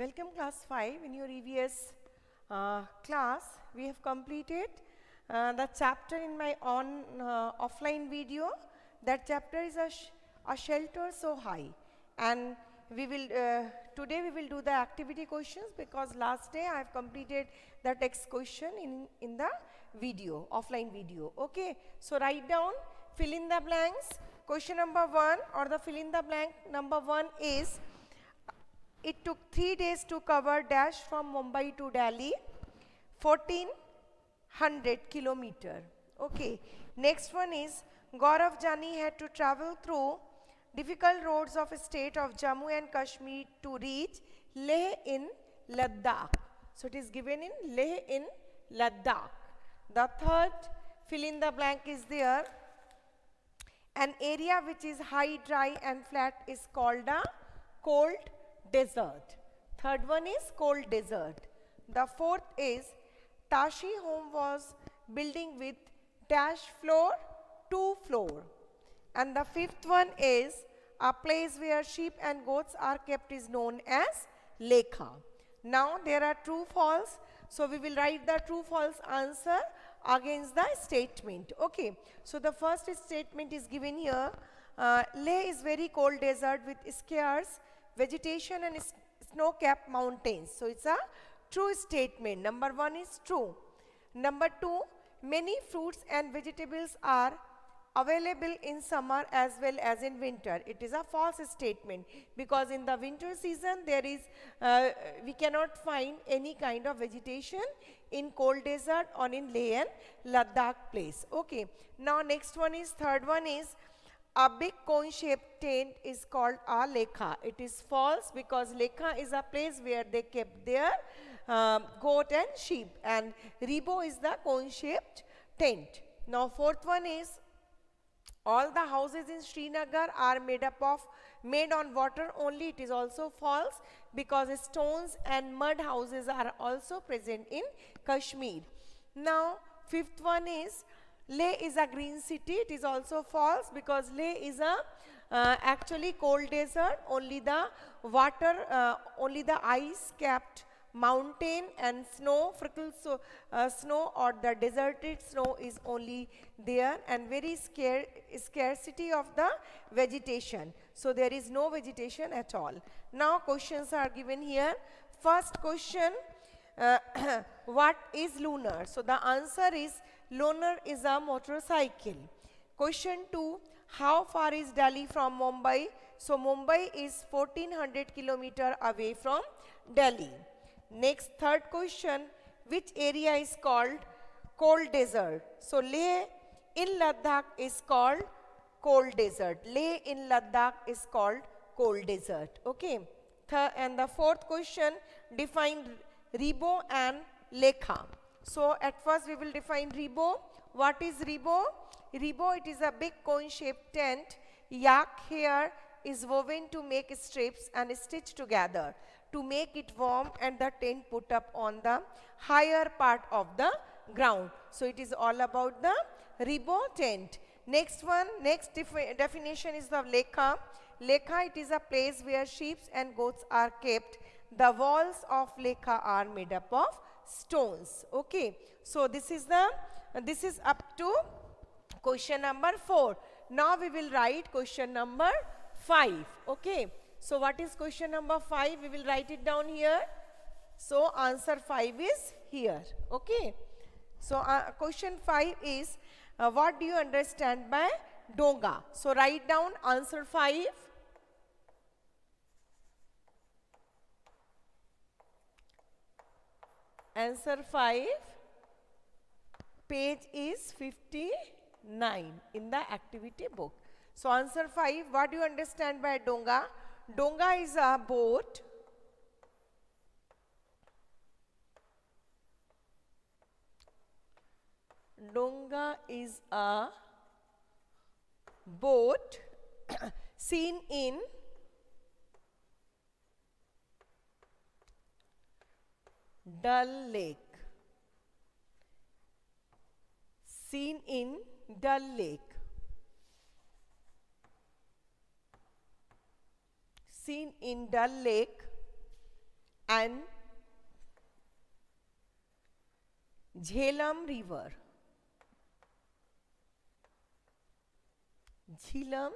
Welcome class 5. In your EVS class, we have completed the chapter in my offline video. That chapter is a shelter so high, and we will today we will do the activity questions because last day I have completed the text question in the video, offline video. Okay, so write down, fill in the blanks. Question number 1 or the fill in the blank number 1 is, it took 3 days to cover dash from Mumbai to Delhi, 1400 kilometer. Okay. Next one is, Gaurav Jani had to travel through difficult roads of state of Jammu and Kashmir to reach Leh in Ladakh. So it is given in Leh in Ladakh. The third fill in the blank is there. An area which is high, dry and flat is called a cold desert. Third one is cold desert. The fourth is, Tashi home was building with dash floor, 2 floor. And the fifth one is, a place where sheep and goats are kept is known as Lekha. Now there are true false, so we will write the true false answer against the statement. Okay, so the first statement is given here. Leh is very cold desert with scarce vegetation and snow-capped mountains. So it's a true statement. Number 1 is true. Number 2, many fruits and vegetables are available in summer as well as in winter. It is a false statement because in the winter season there is we cannot find any kind of vegetation in cold desert or in Leh and Ladakh place. Okay, now next one is, third one is, a big cone-shaped tent is called a lekha. It is false because lekha is a place where they kept their goat and sheep, and rebo is the cone-shaped tent. Now fourth one is, all the houses in Srinagar are made on water only. It is also false because stones and mud houses are also present in Kashmir. Now fifth one is, Leh is a green city. It is also false because Leh is a actually cold desert. Only the water, only the ice-capped mountain and snow, snow or the deserted snow is only there, and very scarcity of the vegetation. So there is no vegetation at all. Now questions are given here. First question, what is lunar? So the answer is, lunar is a motorcycle. Question 2, how far is Delhi from Mumbai? So Mumbai is 1400 kilometer away from Delhi. Next, third question, which area is called cold desert? So Leh in Ladakh is called cold desert. Leh in Ladakh is called cold desert. Okay. And the fourth question, define rebo and lekha. So at first we will define rebo. What is rebo? Rebo, it is a big cone-shaped tent. Yak hair is woven to make strips and stitched together to make it warm, and the tent put up on the higher part of the ground. So it is all about the rebo tent. Next one, next definition is the lekha. Lekha, it is a place where sheep and goats are kept. The walls of lekha are made up of stones. Okay, so this is up to question number 4. Now we will write question number 5. Okay, so what is question number 5? We will write it down here. So answer 5 is here. Okay, so question 5 is, what do you understand by donga? So write down answer 5. Answer 5, page is 59 in the activity book. So answer 5, what do you understand by donga? Donga is a boat. Donga is a boat seen in Dal Lake. Seen in Dal Lake. Seen in Dal Lake and Jhelum River. Jhelum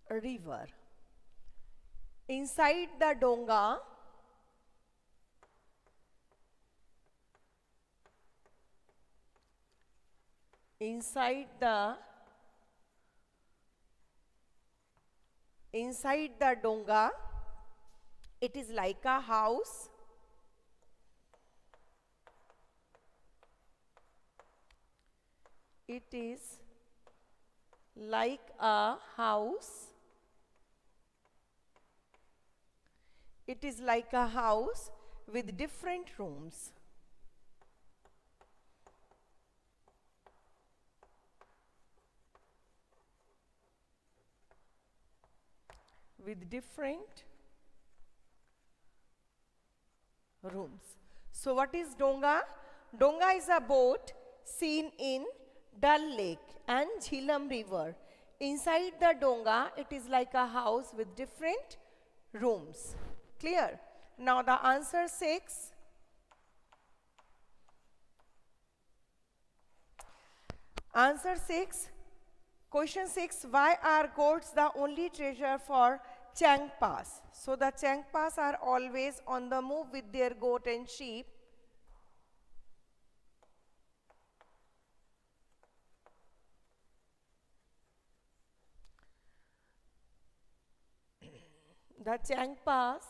River. Inside the donga, inside the donga, it is like a house. It is like a house. It is like a house with different rooms. With different rooms. So what is donga? Donga is a boat seen in Dal Lake and Jhelum River. Inside the donga, it is like a house with different rooms. Clear? Now the answer 6. Answer 6. Question 6. Why are goats the only treasure for Changpas? So the Changpas are always on the move with their goat and sheep. The Changpas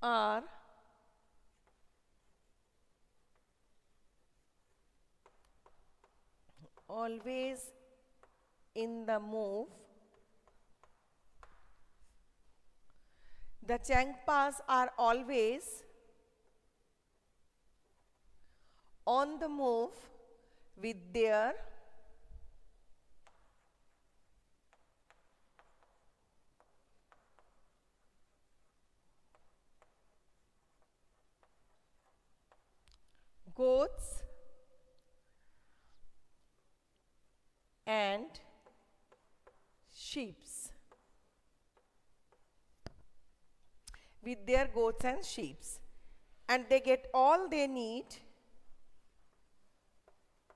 are always in the move. The Changpas are always on the move with their goats and sheeps. With their goats and sheeps. And they get all they need,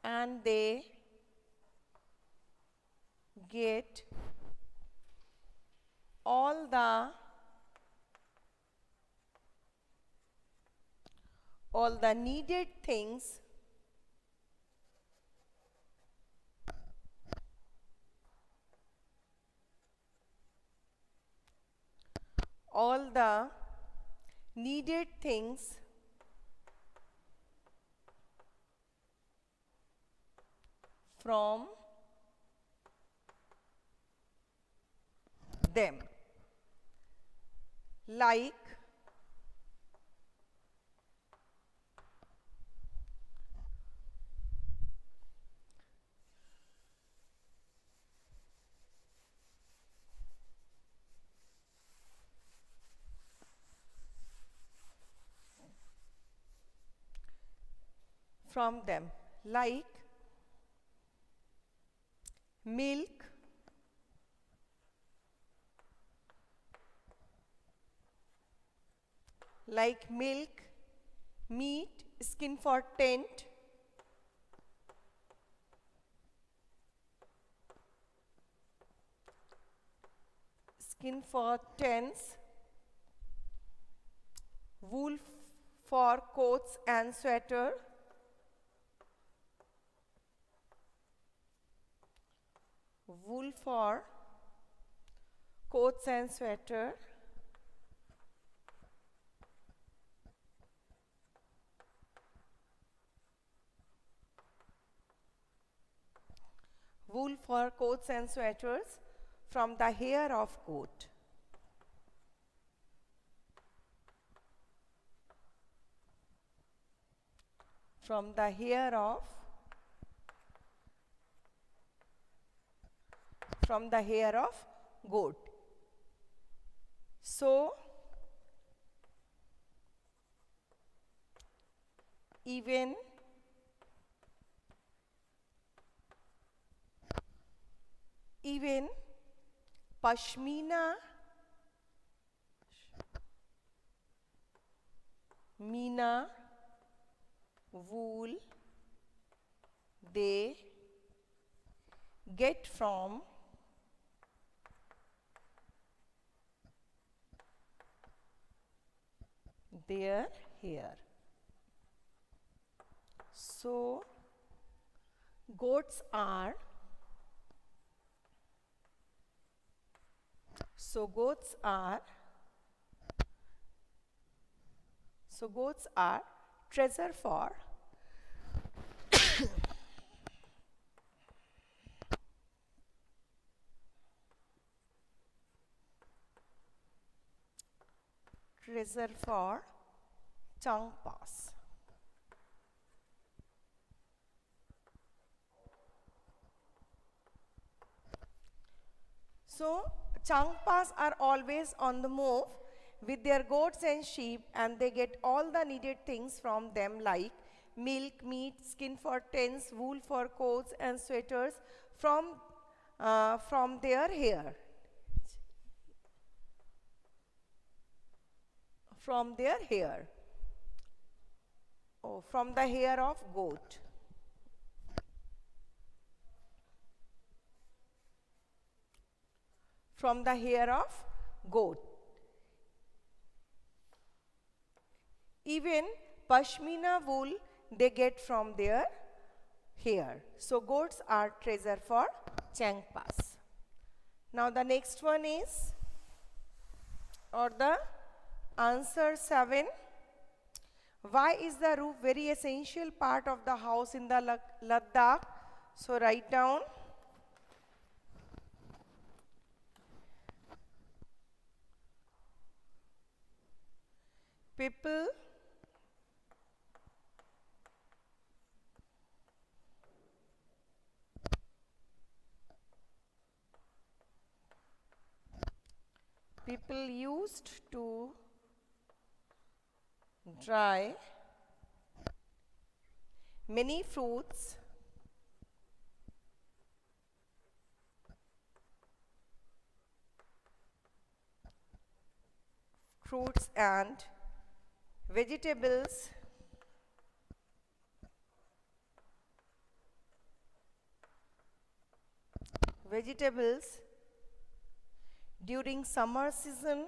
and they get all the needed things all the needed things from them, like from them, like milk, meat, skin for tent, wool for coats and sweater, wool for coats and sweater, wool for coats and sweaters from the hair of goat. From the hair of goat. So even Even pashmina, mina, wool, they get from their hair. So goats are so goats are treasure for Changpas. So Changpas are always on the move with their goats and sheep, and they get all the needed things from them like milk, meat, skin for tents, wool for coats and sweaters from their hair. From their hair. Oh, from the hair of goat. From the hair of goat. Even pashmina wool they get from their hair. So goats are treasure for Changpas. Now the next one is, or the answer 7. Why is the roof very essential part of the house in the Ladakh? So write down. People used to dry many fruits and vegetables during summer season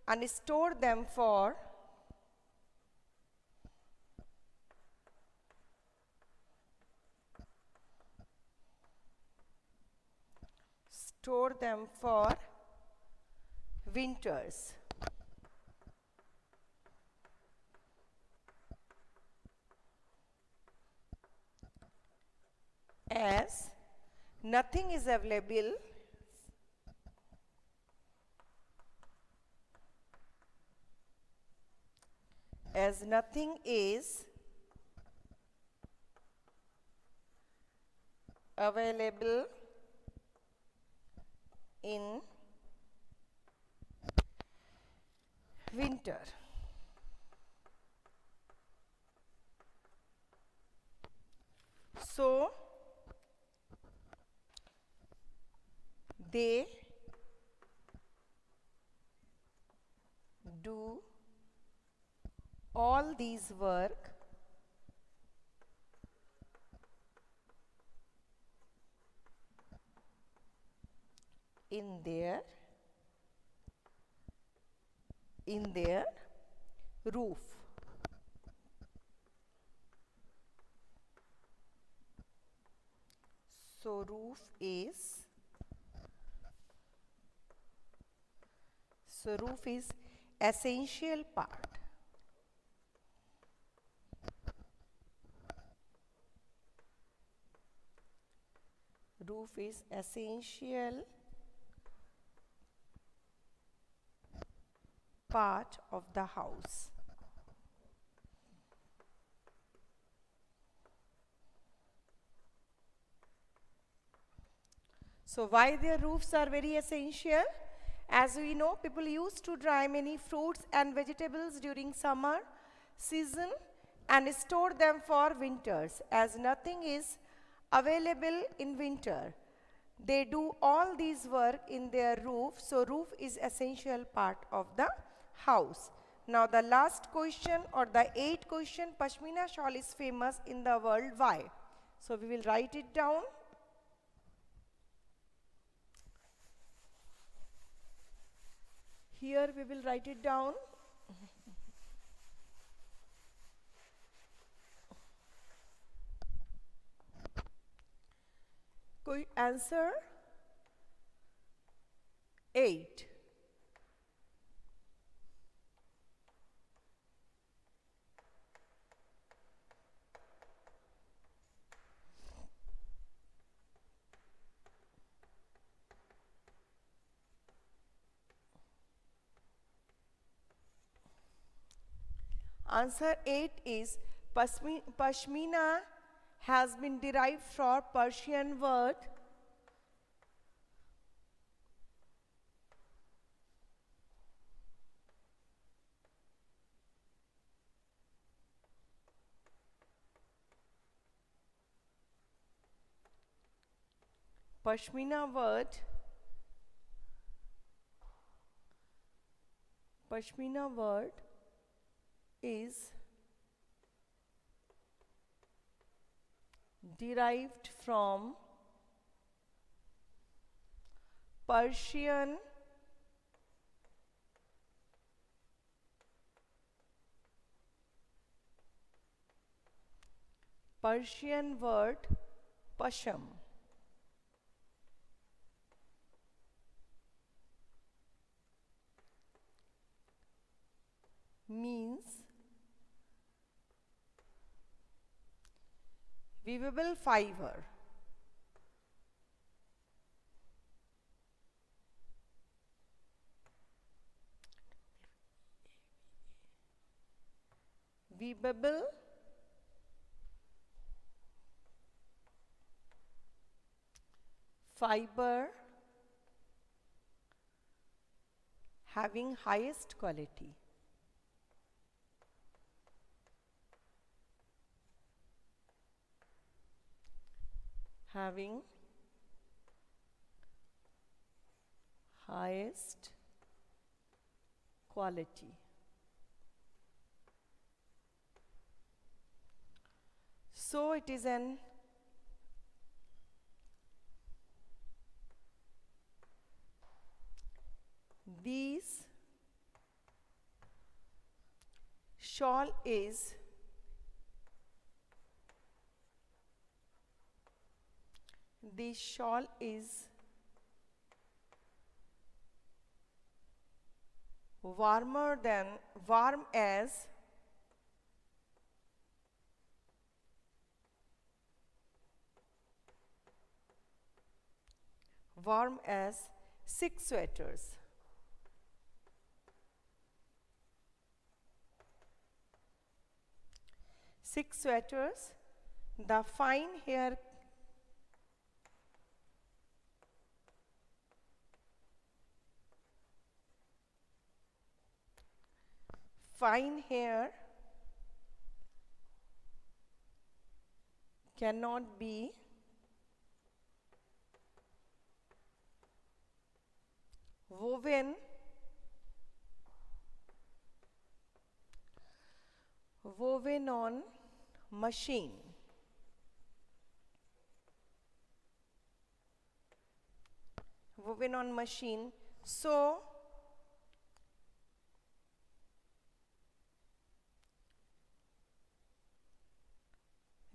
and store them for winters. As nothing is available in winter. So they do all these work in their roof. So roof is essential part. Roof is essential part of the house. So why their roofs are very essential? As we know, people used to dry many fruits and vegetables during summer season and store them for winters. As nothing is available in winter, they do all these work in their roof. So roof is essential part of the house. Now the last question, or the 8th question, Pashmina shawl is famous in the world. Why? So we will write it down. Here we will write it down. Answer 8. Answer 8 is Pashmina has been derived from Persian word Pashmina word is derived from Persian word pasham. Means weavable fiber. Weavable fiber having highest quality. Having highest quality. So it is an these shawl is warm as 6 sweaters. The fine hair cannot be woven on machine. So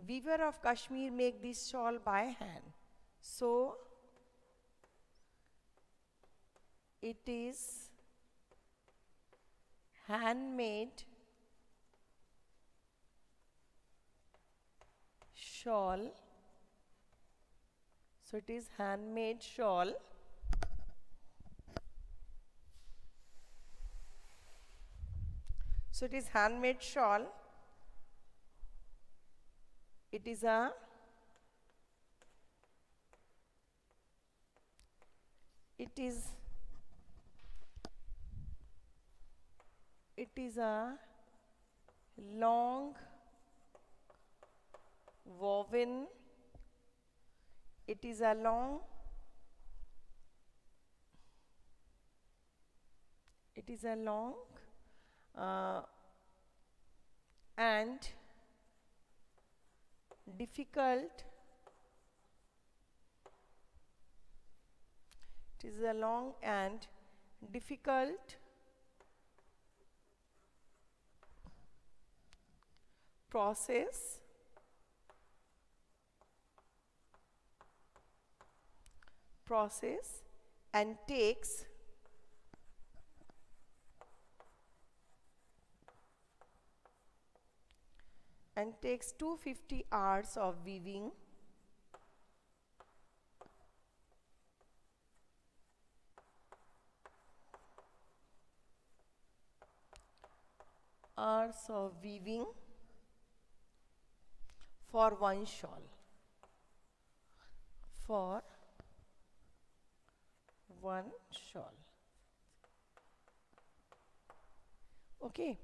weaver of Kashmir make this shawl by hand. So it is handmade shawl. So it is handmade shawl. So it is handmade shawl. It is a it is a long woven, it is a long, it is a long uh, and difficult, it is a long and difficult process and takes 250 hours of weaving, for one shawl, for one shawl. Okay,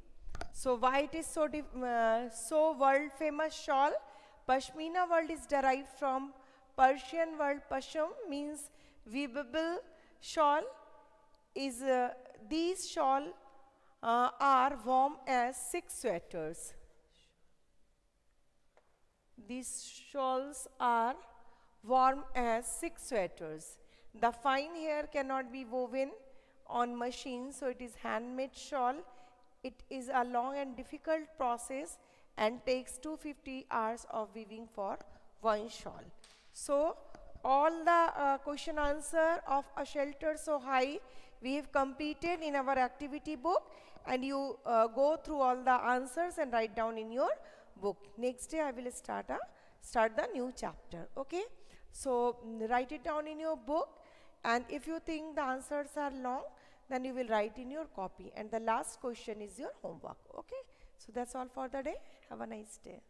so why it is so world famous shawl? Pashmina word is derived from Persian word pasham, means weavable shawl. Is these shawl are warm as 6 sweaters. These shawls are warm as 6 sweaters. The fine hair cannot be woven on machine, so it is handmade shawl. It is a long and difficult process and takes 250 hours of weaving for one shawl. So all the question answer of A Shelter So High we have completed in our activity book, and you go through all the answers and write down in your book. Next day I will start the new chapter. Okay, so write it down in your book, and if you think the answers are long, then you will write in your copy, and the last question is your homework. Okay, so that's all for the day. Have a nice day.